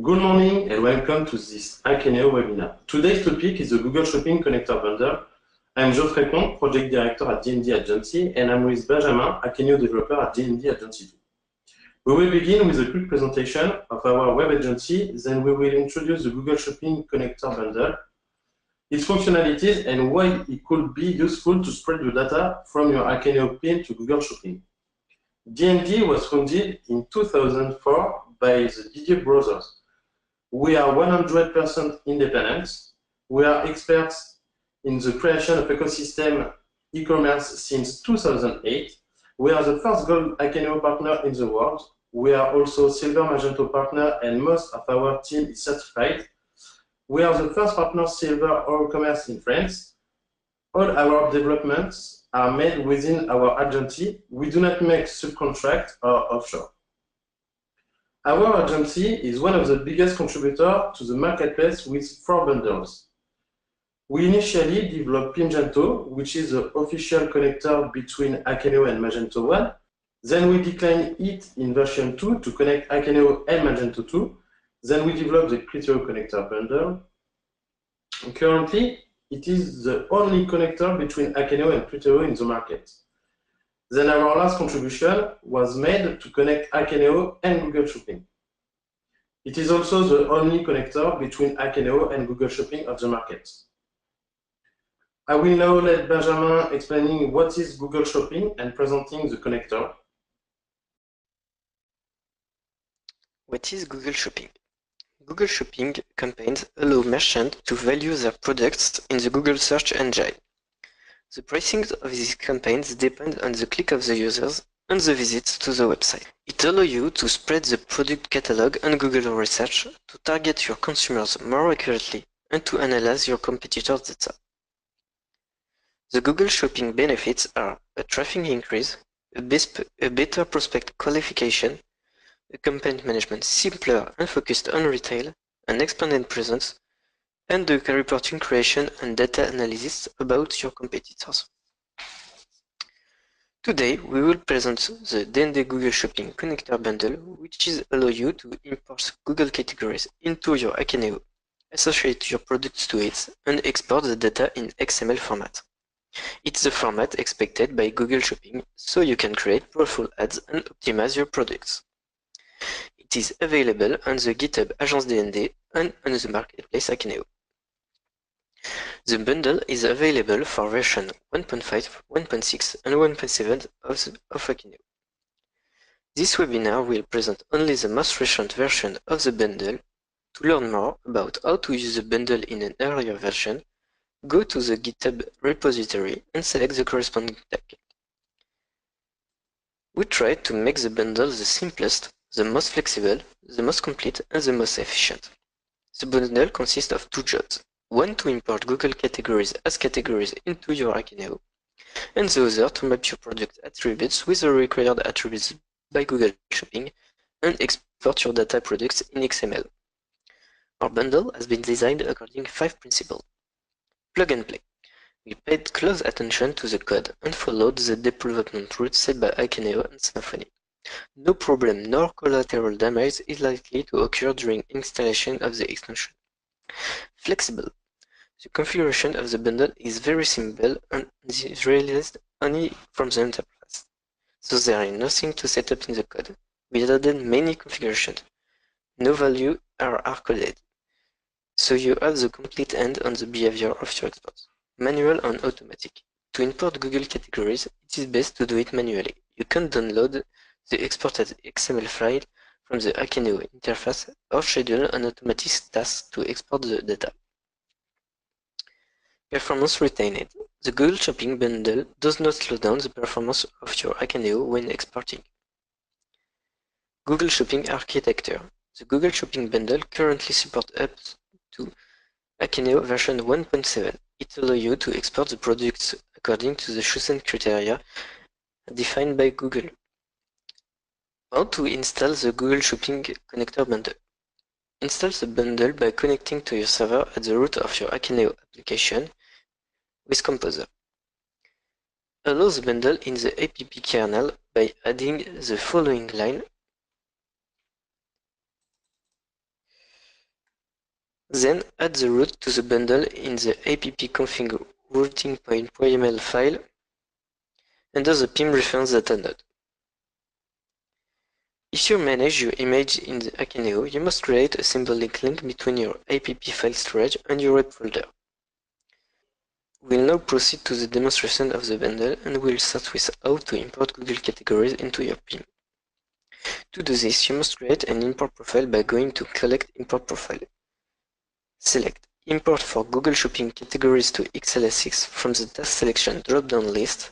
Good morning and welcome to this Akeneo webinar. Today's topic is the Google Shopping Connector Bundle. I'm Geoffrey Comte, Project Director at D&D Agency, and I'm with Benjamin, Akeneo developer at D&D Agency 2. We will begin with a quick presentation of our web agency, then we will introduce the Google Shopping Connector Bundle, its functionalities, and why it could be useful to spread the data from your Akeneo pin to Google Shopping. D&D was founded in 2004 by the Didier brothers. We are 100% independent. We are experts in the creation of ecosystem e-commerce since 2008. We are the first gold Akeneo partner in the world. We are also silver Magento partner, and most of our team is certified. We are the first partner silver or commerce in France. All our developments are made within our agency. We do not make subcontract or offshore. Our agency is one of the biggest contributors to the marketplace with 4 bundles. We initially developed Pingento, which is the official connector between Akeneo and Magento 1. Then we declined it in version 2 to connect Akeneo and Magento 2. Then we developed the Criteo connector bundle. Currently, it is the only connector between Akeneo and Criteo in the market. Then our last contribution was made to connect Akeneo and Google Shopping. It is also the only connector between Akeneo and Google Shopping of the market. I will now let Benjamin explaining what is Google Shopping and presenting the connector. What is Google Shopping? Google Shopping campaigns allow merchants to value their products in the Google search engine. The pricing of these campaigns depend on the click of the users and the visits to the website. It allows you to spread the product catalog on Google Research, to target your consumers more accurately, and to analyze your competitors' data. The Google Shopping benefits are a traffic increase, a better prospect qualification, a campaign management simpler and focused on retail, an expanded presence, and the reporting creation and data analysis about your competitors. Today, we will present the D&D Google Shopping Connector Bundle, which allows you to import Google categories into your Akeneo, associate your products to it, and export the data in XML format. It's the format expected by Google Shopping, so you can create powerful ads and optimize your products. It is available on the GitHub Agence D&D and on the marketplace Akeneo. The bundle is available for version 1.5, 1.6, and 1.7 of Akeneo. This webinar will present only the most recent version of the bundle. To learn more about how to use the bundle in an earlier version, go to the GitHub repository and select the corresponding tag. We tried to make the bundle the simplest, the most flexible, the most complete, and the most efficient. The bundle consists of 2 jobs. One to import Google categories as categories into your Akeneo, and the other to map your product attributes with the required attributes by Google Shopping and export your data products in XML. Our bundle has been designed according to 5 principles. Plug and play. We paid close attention to the code and followed the development route set by Akeneo and Symfony. No problem nor collateral damage is likely to occur during installation of the extension. Flexible. The configuration of the bundle is very simple and is realized only from the enterprise, so there is nothing to set up in the code. We added many configurations. No values are hard-coded, so you have the complete hand on the behavior of your exports. Manual and automatic. To import Google categories, it is best to do it manually. You can download the exported XML file from the Akeneo interface or schedule an automatic task to export the data. Performance retained. The Google Shopping bundle does not slow down the performance of your Akeneo when exporting. Google Shopping architecture. The Google Shopping bundle currently supports up to Akeneo version 1.7. It allows you to export the products according to the chosen criteria defined by Google. How to install the Google Shopping Connector bundle? Install the bundle by connecting to your server at the root of your Akeneo application with Composer. Allow the bundle in the app kernel by adding the following line. Then add the root to the bundle in the appconfig routing.yml file under the pim reference data node. If you manage your image in the Akeneo, you must create a symbolic link between your app file storage and your web folder. We'll now proceed to the demonstration of the bundle, and we'll start with how to import Google categories into your PIM. To do this, you must create an import profile by going to Collect Import Profile. Select Import for Google Shopping categories to XLSX from the task selection drop-down list.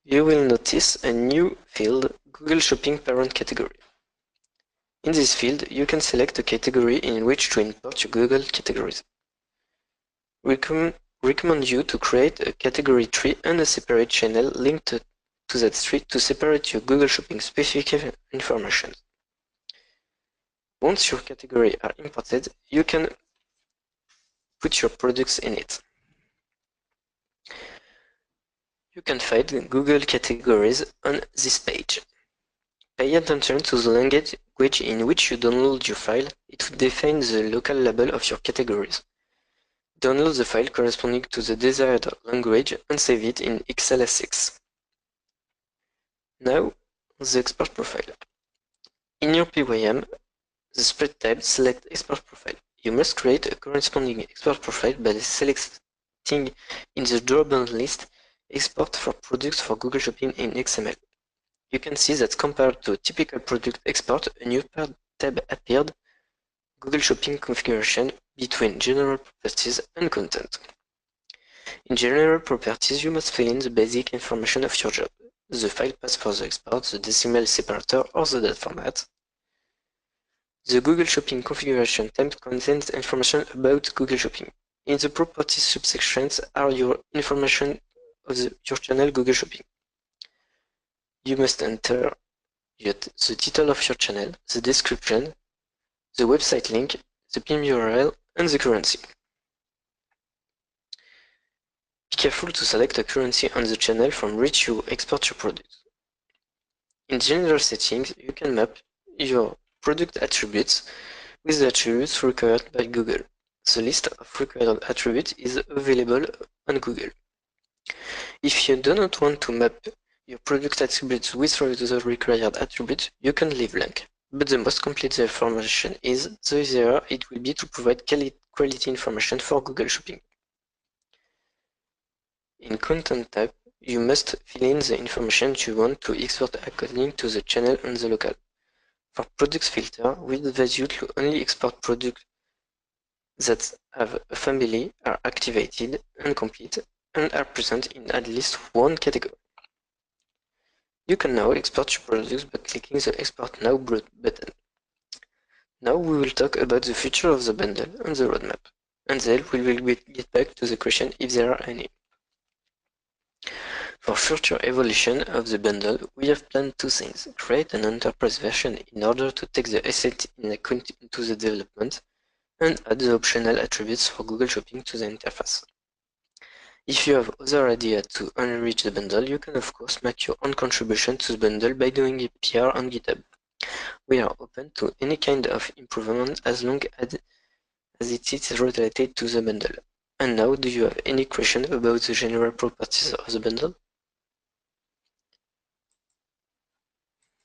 You will notice a new field, Google Shopping Parent Category. In this field, you can select a category in which to import your Google categories. We recommend you to create a category tree and a separate channel linked to that tree to separate your Google Shopping specific information. Once your categories are imported, you can put your products in it. You can find Google categories on this page. Pay attention to the language in which you download your file. It will define the local label of your categories. Download the file corresponding to the desired language and save it in XLSX. Now, the export profile. In your PYM, the spread tab, select Export Profile. You must create a corresponding export profile by selecting in the drop-down list Export for Products for Google Shopping in XML. You can see that compared to a typical product export, a new tab appeared, Google Shopping Configuration, between General Properties and Content. In General Properties, you must fill in the basic information of your job, the file path for the export, the decimal separator, or the date format. The Google Shopping Configuration tab contains information about Google Shopping. In the Properties subsections are your information of your channel Google Shopping. You must enter the title of your channel, the description, the website link, the PIM URL, and the currency. Be careful to select a currency on the channel from which you export your product. In General Settings, you can map your product attributes with the attributes required by Google. The list of required attributes is available on Google. If you do not want to map your product attributes with the required attributes, you can leave blank. But the most complete information is, the easier it will be to provide quality information for Google Shopping. In Content tab, you must fill in the information you want to export according to the channel and the local. For Products filter, we advise you to only export products that have a family, are activated and complete, and are present in at least one category. You can now export your products by clicking the Export Now button. Now we will talk about the future of the bundle and the roadmap, and then we will get back to the question if there are any. For future evolution of the bundle, we have planned two things: create an enterprise version in order to take the asset in account into the development, and add the optional attributes for Google Shopping to the interface. If you have other ideas to enrich the bundle, you can of course make your own contribution to the bundle by doing a PR on GitHub. We are open to any kind of improvement as long as it is related to the bundle. And now, do you have any question about the general properties of the bundle?